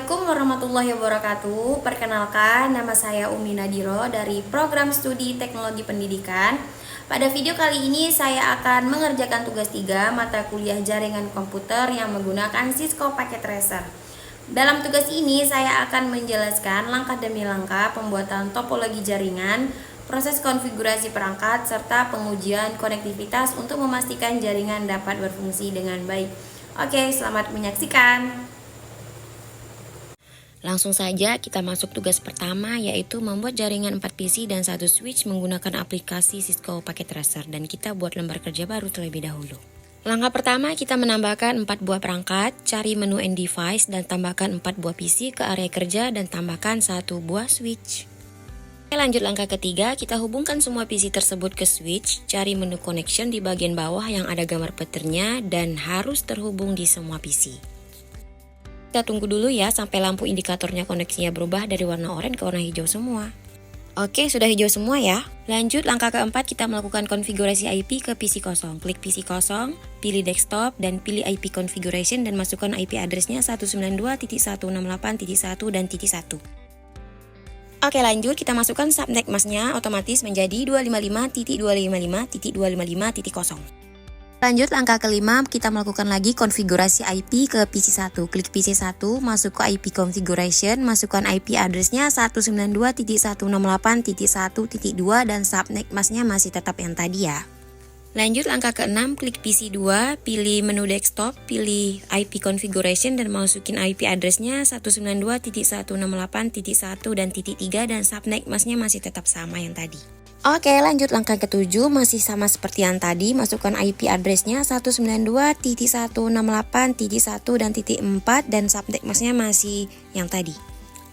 Assalamualaikum warahmatullahi wabarakatuh. Perkenalkan, nama saya Umi Nadiro dari Program Studi Teknologi Pendidikan. Pada video kali ini saya akan mengerjakan tugas 3 mata kuliah jaringan komputer yang menggunakan Cisco Packet Tracer. Dalam tugas ini saya akan menjelaskan langkah demi langkah pembuatan topologi jaringan, proses konfigurasi perangkat, serta pengujian konektivitas untuk memastikan jaringan dapat berfungsi dengan baik. Oke, selamat menyaksikan. Langsung saja kita masuk tugas pertama, yaitu membuat jaringan 4 PC dan 1 switch menggunakan aplikasi Cisco Packet Tracer, dan kita buat lembar kerja baru terlebih dahulu. Langkah pertama, kita menambahkan 4 buah perangkat, cari menu End Device dan tambahkan 4 buah PC ke area kerja dan tambahkan 1 buah switch. Lanjut langkah ketiga, kita hubungkan semua PC tersebut ke switch, cari menu Connection di bagian bawah yang ada gambar petirnya dan harus terhubung di semua PC. Kita tunggu dulu ya sampai lampu indikatornya koneksinya berubah dari warna oranye ke warna hijau semua. Oke, sudah hijau semua ya. Lanjut langkah keempat, kita melakukan konfigurasi IP ke PC kosong. Klik PC kosong, pilih desktop dan pilih IP configuration dan masukkan IP addressnya 192.168.1 dan .1. Oke, lanjut kita masukkan subnet masknya otomatis menjadi 255.255.255.0. Lanjut langkah kelima, kita melakukan lagi konfigurasi IP ke PC 1. Klik PC 1, masuk ke IP configuration, masukkan IP addressnya 192.168.1.2 dan subnet masknya masih tetap yang tadi ya. Lanjut langkah ke-6, klik PC 2, pilih menu desktop, pilih IP configuration dan masukin IP addressnya 192.168.1 dan .3 dan subnet masknya masih tetap sama yang tadi. Oke, lanjut langkah ke-7, masih sama seperti yang tadi, masukkan IP addressnya 192.168.1 dan .4 dan subnet masknya masih yang tadi.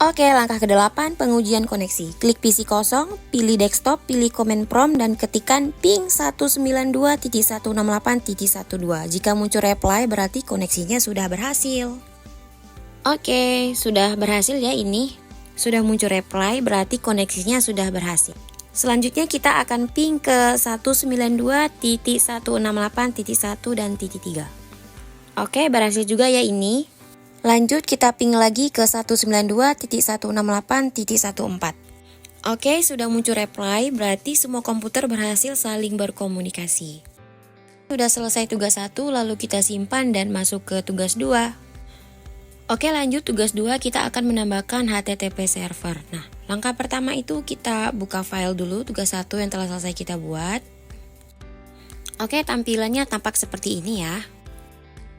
Oke, langkah ke-8, pengujian koneksi. Klik PC kosong, pilih desktop, pilih command prompt dan ketikkan ping 192.168.12. Jika muncul reply berarti koneksinya sudah berhasil. Oke, sudah berhasil ya ini. Sudah muncul reply berarti koneksinya sudah berhasil. Selanjutnya kita akan ping ke 192.168.1 dan .3. Oke, berhasil juga ya ini. Lanjut kita ping lagi ke 192.168.14. Oke, sudah muncul reply, berarti semua komputer berhasil saling berkomunikasi. Sudah selesai tugas 1, lalu kita simpan dan masuk ke tugas 2. Oke, lanjut tugas 2, kita akan menambahkan HTTP server. Nah, langkah pertama itu kita buka file dulu tugas 1 yang telah selesai kita buat. Oke, tampilannya tampak seperti ini ya.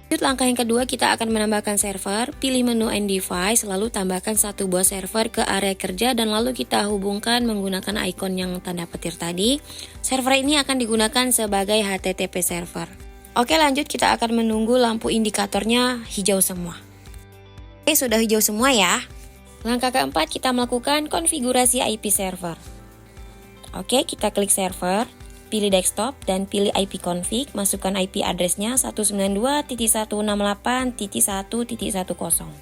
Lanjut langkah yang kedua, kita akan menambahkan server, pilih menu End Device, lalu tambahkan 1 buah server ke area kerja dan lalu kita hubungkan menggunakan icon yang tanda petir tadi. Server ini akan digunakan sebagai HTTP server. Oke, lanjut kita akan menunggu lampu indikatornya hijau semua. Oke, sudah hijau semua ya. Langkah keempat, kita melakukan konfigurasi IP server. Oke, kita klik server, pilih desktop dan pilih IP config, masukkan IP addressnya 192.168.1.10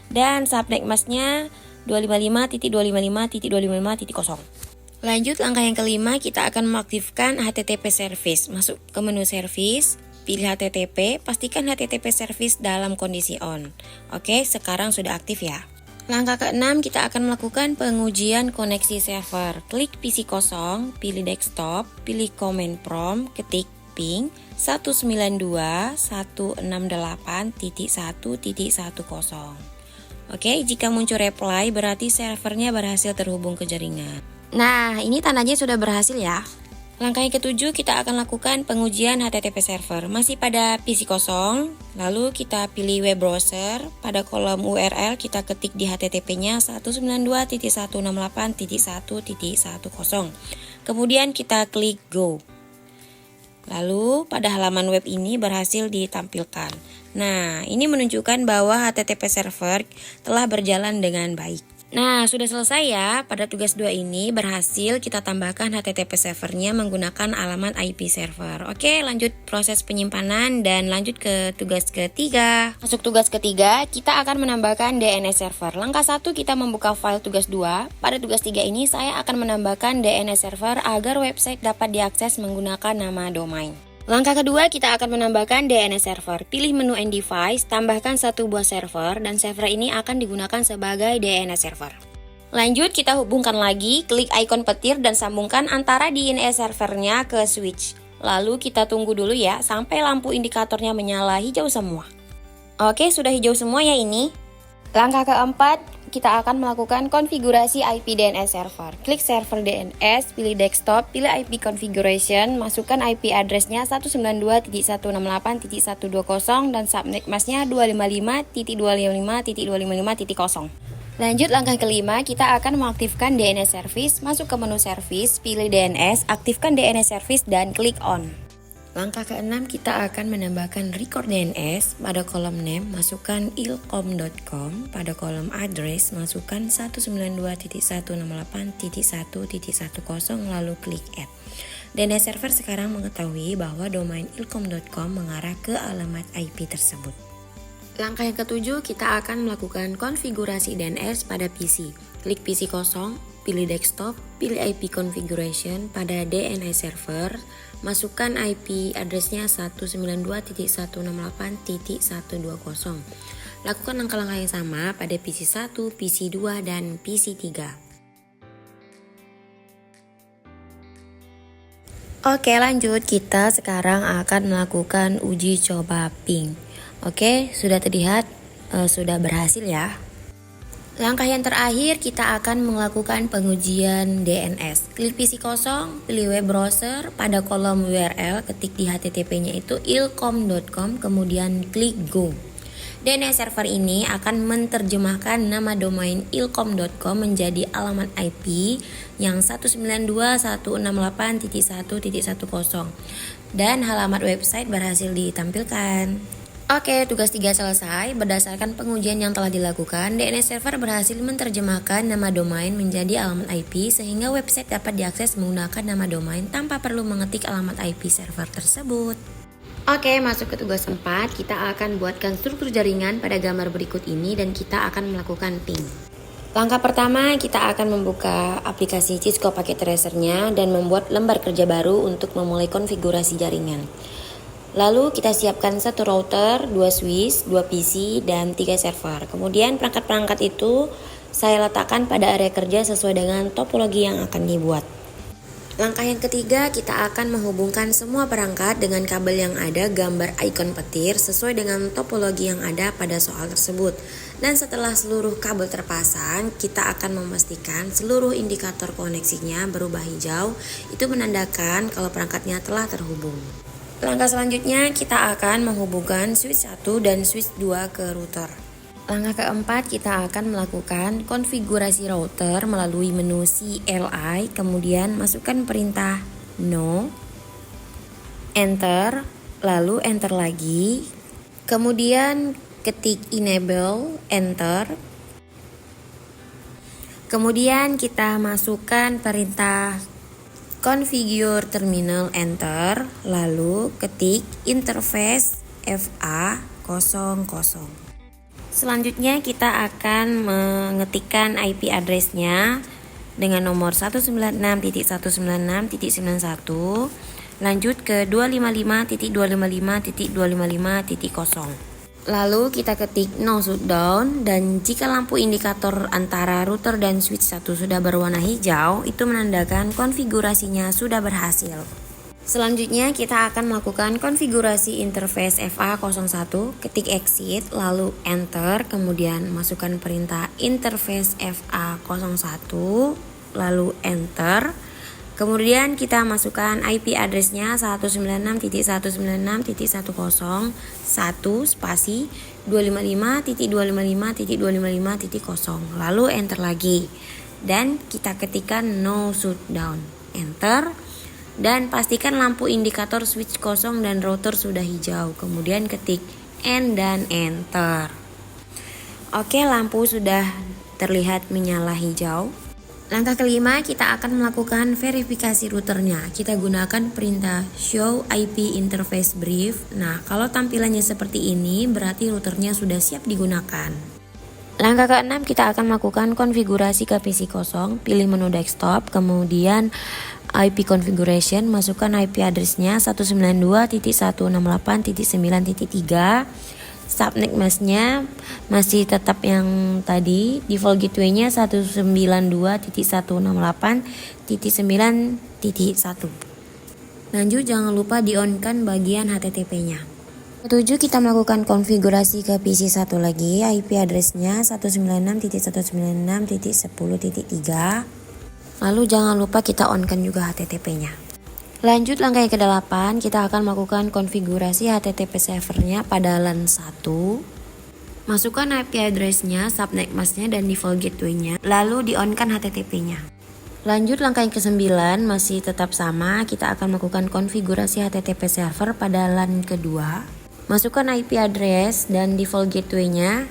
dan subnet masknya 255.255.255.0. Lanjut langkah yang kelima, kita akan mengaktifkan HTTP service. Masuk ke menu service, pilih HTTP, pastikan HTTP service dalam kondisi on. Oke, sekarang sudah aktif ya. Langkah ke-6, kita akan melakukan pengujian koneksi server. Klik PC kosong, pilih desktop, pilih command prompt, ketik ping 192.168.1.10. Oke, jika muncul reply berarti servernya berhasil terhubung ke jaringan. Nah, ini tandanya sudah berhasil ya. Langkah yang ketujuh, kita akan lakukan pengujian HTTP server. Masih pada PC kosong, lalu kita pilih web browser. Pada kolom URL kita ketik di HTTP-nya 192.168.1.10. Kemudian kita klik Go. Lalu pada halaman web ini berhasil ditampilkan. Nah, ini menunjukkan bahwa HTTP server telah berjalan dengan baik. Nah, sudah selesai ya. Pada tugas 2 ini berhasil kita tambahkan HTTP servernya menggunakan alamat IP server. Oke, lanjut proses penyimpanan dan lanjut ke tugas ketiga. Masuk tugas ketiga, kita akan menambahkan DNS server. Langkah 1, kita membuka file tugas 2. Pada tugas 3 ini saya akan menambahkan DNS server agar website dapat diakses menggunakan nama domain. Langkah kedua, kita akan menambahkan DNS server. Pilih menu and device, tambahkan satu buah server, dan server ini akan digunakan sebagai DNS server. Lanjut, kita hubungkan lagi, klik icon petir dan sambungkan antara DNS servernya ke switch. Lalu kita tunggu dulu ya, sampai lampu indikatornya menyala hijau semua. Oke, sudah hijau semua ya ini. Langkah keempat, kita akan melakukan konfigurasi IP DNS server. Klik server DNS, pilih desktop, pilih IP configuration, masukkan IP address-nya 192.168.120 dan subnet mask-nya 255.255.255.0. Lanjut langkah kelima, kita akan mengaktifkan DNS service, masuk ke menu service, pilih DNS, aktifkan DNS service dan klik on. Langkah keenam, kita akan menambahkan record DNS. Pada kolom name, masukkan ilkom.com. Pada kolom address, masukkan 192.168.1.10 lalu klik add. DNS server sekarang mengetahui bahwa domain ilkom.com mengarah ke alamat IP tersebut. Langkah yang ketujuh, kita akan melakukan konfigurasi DNS pada PC. Klik PC kosong, pilih desktop, pilih IP configuration pada DNS server, masukkan IP address-nya 192.168.120. Lakukan langkah-langkah yang sama pada PC 1, PC 2, dan PC 3. Oke, lanjut. Kita sekarang akan melakukan uji coba ping. Oke, sudah terlihat, sudah berhasil ya. Langkah yang terakhir, kita akan melakukan pengujian DNS. Klik PC kosong, pilih web browser, pada kolom URL ketik di HTTP-nya itu ilkom.com, kemudian klik go. DNS server ini akan menerjemahkan nama domain ilkom.com menjadi alamat IP yang 192.168.1.10 dan halamat website berhasil ditampilkan. Oke, tugas 3 selesai. Berdasarkan pengujian yang telah dilakukan, DNS server berhasil menerjemahkan nama domain menjadi alamat IP sehingga website dapat diakses menggunakan nama domain tanpa perlu mengetik alamat IP server tersebut. Oke, masuk ke tugas 4. Kita akan buatkan struktur jaringan pada gambar berikut ini dan kita akan melakukan ping. Langkah pertama, kita akan membuka aplikasi Cisco Packet Tracer-nya dan membuat lembar kerja baru untuk memulai konfigurasi jaringan. Lalu kita siapkan satu router, 2 switch, 2 PC, dan 3 server. Kemudian perangkat-perangkat itu saya letakkan pada area kerja sesuai dengan topologi yang akan dibuat. Langkah yang ketiga, kita akan menghubungkan semua perangkat dengan kabel yang ada gambar icon petir sesuai dengan topologi yang ada pada soal tersebut. Dan setelah seluruh kabel terpasang, kita akan memastikan seluruh indikator koneksinya berubah hijau. Itu menandakan kalau perangkatnya telah terhubung. Langkah selanjutnya, kita akan menghubungkan switch 1 dan switch 2 ke router. Langkah keempat, kita akan melakukan konfigurasi router melalui menu CLI, kemudian masukkan perintah no, enter, lalu enter lagi, kemudian ketik enable, enter, kemudian kita masukkan perintah configure terminal, enter, lalu ketik interface FA00. Selanjutnya kita akan mengetikkan IP address-nya dengan nomor 196.196.91, lanjut ke 255.255.255.0. Lalu kita ketik no shutdown, dan jika lampu indikator antara router dan switch 1 sudah berwarna hijau, itu menandakan konfigurasinya sudah berhasil. Selanjutnya kita akan melakukan konfigurasi interface FA01, ketik exit, lalu enter, kemudian masukkan perintah interface FA01, lalu enter. Kemudian kita masukkan IP address-nya 196.196.101 spasi 255.255.255.0, lalu enter lagi. Dan kita ketikkan no shutdown, enter. Dan pastikan lampu indikator switch kosong dan router sudah hijau. Kemudian ketik N dan enter. Oke, lampu sudah terlihat menyala hijau. Langkah kelima, kita akan melakukan verifikasi routernya. Kita gunakan perintah show IP interface brief. Nah, kalau tampilannya seperti ini, berarti routernya sudah siap digunakan. Langkah ke-6 kita akan melakukan konfigurasi ke PC kosong, pilih menu desktop, kemudian IP configuration, masukkan IP address-nya 192.168.9.3. Subnet mask-nya masih tetap yang tadi, default gateway-nya 192.168.9.1. Lanjut, jangan lupa di-on-kan bagian HTTP-nya. Ketujuh, kita melakukan konfigurasi ke PC satu lagi, IP address-nya 196.196.10.3. Lalu jangan lupa kita on-kan juga HTTP-nya. Lanjut, langkah yang ke-8, kita akan melakukan konfigurasi HTTP servernya pada LAN 1. Masukkan IP address-nya, subnet mask-nya, dan default gateway-nya, lalu di-on-kan HTTP-nya. Lanjut, langkah yang ke-9 masih tetap sama, kita akan melakukan konfigurasi HTTP server pada LAN kedua. Masukkan IP address dan default gateway-nya,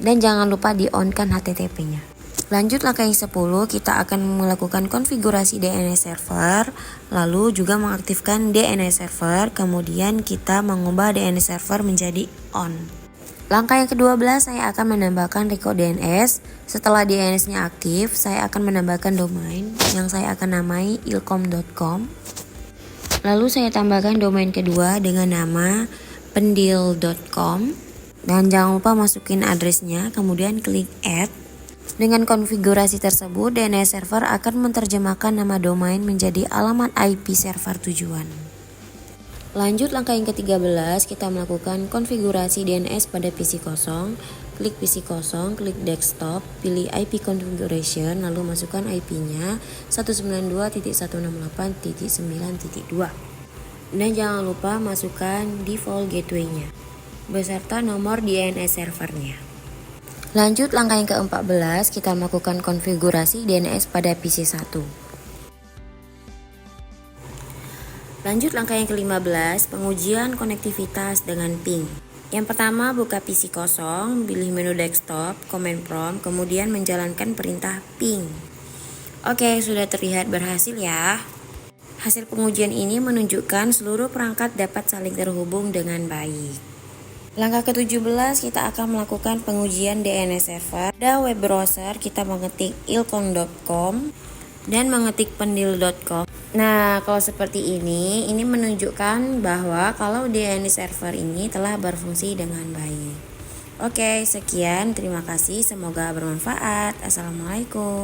dan jangan lupa di-on-kan HTTP-nya. Lanjut, langkah yang 10, kita akan melakukan konfigurasi DNS server, lalu juga mengaktifkan DNS server, kemudian kita mengubah DNS server menjadi on. Langkah yang ke-12, saya akan menambahkan record DNS. Setelah DNS-nya aktif, saya akan menambahkan domain yang saya akan namai ilkom.com. Lalu saya tambahkan domain kedua dengan nama pendil.com, dan jangan lupa masukin address-nya, kemudian klik add. Dengan konfigurasi tersebut, DNS server akan menerjemahkan nama domain menjadi alamat IP server tujuan. Lanjut, langkah yang ke-13, kita melakukan konfigurasi DNS pada PC kosong. Klik PC kosong, klik desktop, pilih IP configuration, lalu masukkan IP-nya 192.168.9.2. Dan jangan lupa masukkan default gateway-nya beserta nomor DNS servernya. Lanjut, langkah yang ke-14, kita melakukan konfigurasi DNS pada PC 1. Lanjut, langkah yang ke-15, pengujian konektivitas dengan ping. Yang pertama, buka PC kosong, pilih menu desktop, command prompt, kemudian menjalankan perintah ping. Oke, sudah terlihat berhasil ya. Hasil pengujian ini menunjukkan seluruh perangkat dapat saling terhubung dengan baik. Langkah ke-17, kita akan melakukan pengujian DNS server. Pada web browser, kita mengetik ilkom.com dan mengetik pendil.com. Nah, kalau seperti ini menunjukkan bahwa kalau DNS server ini telah berfungsi dengan baik. Oke, sekian. Terima kasih. Semoga bermanfaat. Assalamualaikum.